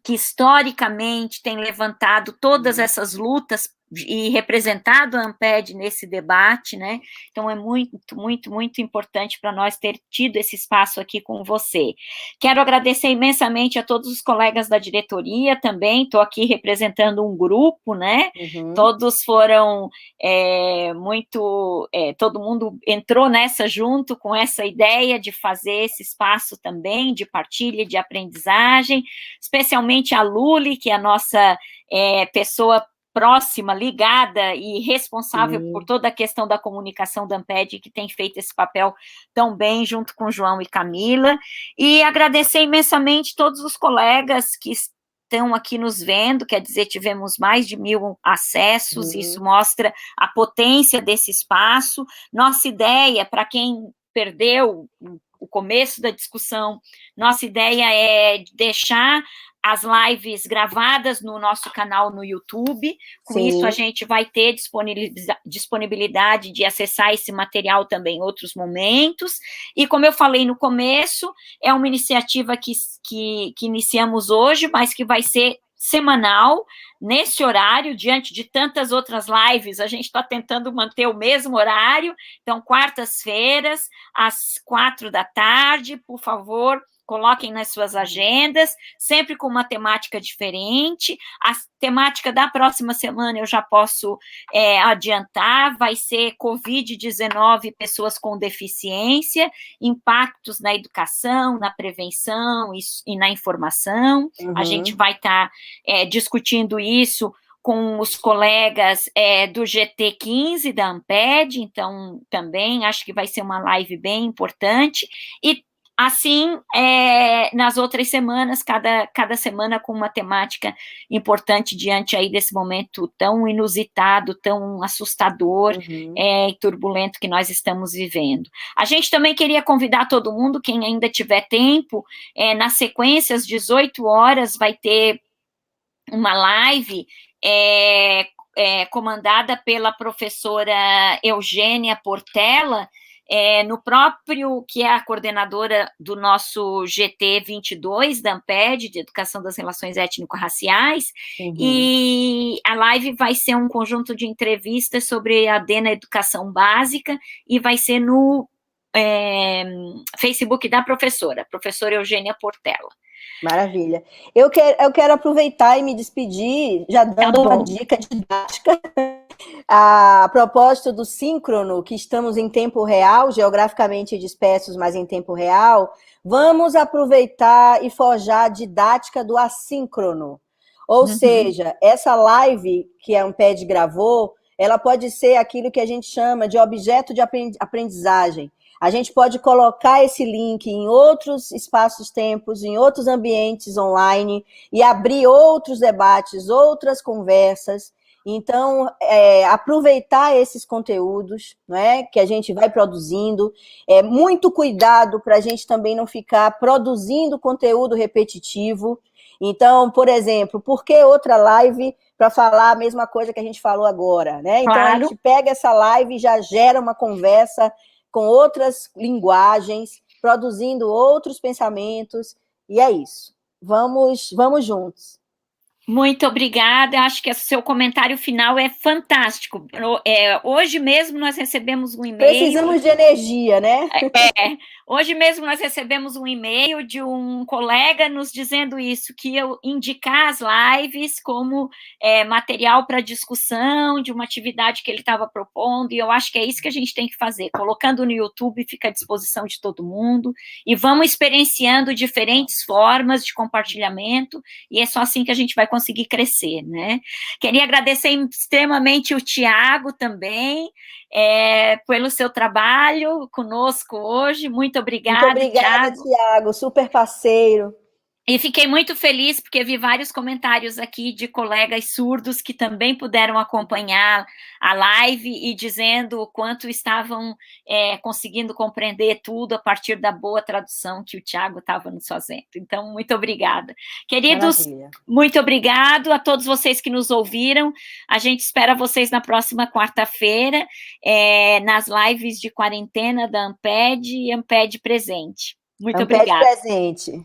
[SPEAKER 1] que historicamente tem levantado todas essas lutas e representado a Amped nesse debate, né? Então é muito, muito, muito importante para nós ter tido esse espaço aqui com você. Quero agradecer imensamente a todos os colegas da diretoria também, estou aqui representando um grupo, né?
[SPEAKER 2] Uhum.
[SPEAKER 1] Todos foram todo mundo entrou nessa junto com essa ideia de fazer esse espaço também de partilha, de aprendizagem, especialmente a Luli, que é a nossa pessoa próxima, ligada e responsável por toda a questão da comunicação da Amped, que tem feito esse papel tão bem, junto com João e Camila, e agradecer imensamente todos os colegas que estão aqui nos vendo, quer dizer, tivemos mais de 1.000 acessos, isso mostra a potência desse espaço. Nossa ideia, para quem perdeu o começo da discussão, nossa ideia é deixar as lives gravadas no nosso canal no YouTube. Com
[SPEAKER 2] Sim.
[SPEAKER 1] Isso, a gente vai ter disponibilidade de acessar esse material também em outros momentos. E, como eu falei no começo, é uma iniciativa que iniciamos hoje, mas que vai ser semanal, nesse horário, diante de tantas outras lives, a gente está tentando manter o mesmo horário. Então, quartas-feiras, às 4 da tarde, por favor, coloquem nas suas agendas, sempre com uma temática diferente. A temática da próxima semana eu já posso adiantar, vai ser Covid-19, pessoas com deficiência, impactos na educação, na prevenção e na informação. A gente vai estar discutindo isso com os colegas do GT15 da Amped, então também acho que vai ser uma live bem importante, e assim, nas outras semanas, cada semana com uma temática importante diante aí desse momento tão inusitado, tão assustador e turbulento que nós estamos vivendo. A gente também queria convidar todo mundo, quem ainda tiver tempo, na sequência, às 18 horas, vai ter uma live comandada pela professora Eugênia Portela, no próprio, que é a coordenadora do nosso GT 22, da Amped, de Educação das Relações Étnico-Raciais, e a live vai ser um conjunto de entrevistas sobre a AD na educação básica, e vai ser no Facebook da professora Eugênia Portela.
[SPEAKER 2] Maravilha. Eu quero aproveitar e me despedir, já dando uma dica didática. A propósito do síncrono, que estamos em tempo real, geograficamente dispersos, mas em tempo real, vamos aproveitar e forjar a didática do assíncrono. Ou seja, essa live que a Amped gravou, ela pode ser aquilo que a gente chama de objeto de aprendizagem. A gente pode colocar esse link em outros espaços-tempos, em outros ambientes online, e abrir outros debates, outras conversas. Então, aproveitar esses conteúdos, né, que a gente vai produzindo, muito cuidado para a gente também não ficar produzindo conteúdo repetitivo. Então, por exemplo, por que outra live para falar a mesma coisa que a gente falou agora, né? Então, a gente pega essa live e já gera uma conversa com outras linguagens, produzindo outros pensamentos, e é isso. Vamos juntos.
[SPEAKER 1] Muito obrigada, acho que o seu comentário final é fantástico. Hoje mesmo nós recebemos um e-mail...
[SPEAKER 2] Precisamos de energia, né?
[SPEAKER 1] Hoje mesmo nós recebemos um e-mail de um colega nos dizendo isso, que eu indicar as lives como material para discussão de uma atividade que ele estava propondo, e eu acho que é isso que a gente tem que fazer, colocando no YouTube, fica à disposição de todo mundo, e vamos experienciando diferentes formas de compartilhamento, e é só assim que a gente vai conseguir crescer, né? Queria agradecer extremamente o Tiago também, pelo seu trabalho conosco hoje. Muito
[SPEAKER 2] Muito
[SPEAKER 1] obrigada,
[SPEAKER 2] obrigada,
[SPEAKER 1] Tiago.
[SPEAKER 2] Tiago, super parceiro.
[SPEAKER 1] E fiquei muito feliz porque vi vários comentários aqui de colegas surdos que também puderam acompanhar a live e dizendo o quanto estavam conseguindo compreender tudo a partir da boa tradução que o Tiago estava nos fazendo. Então, muito obrigada. Queridos,
[SPEAKER 2] Maravilha.
[SPEAKER 1] muito obrigado a todos vocês que nos ouviram. A gente espera vocês na próxima quarta-feira, nas lives de quarentena da Amped e Amped Presente. Muito
[SPEAKER 2] Ampede
[SPEAKER 1] obrigada.
[SPEAKER 2] presente.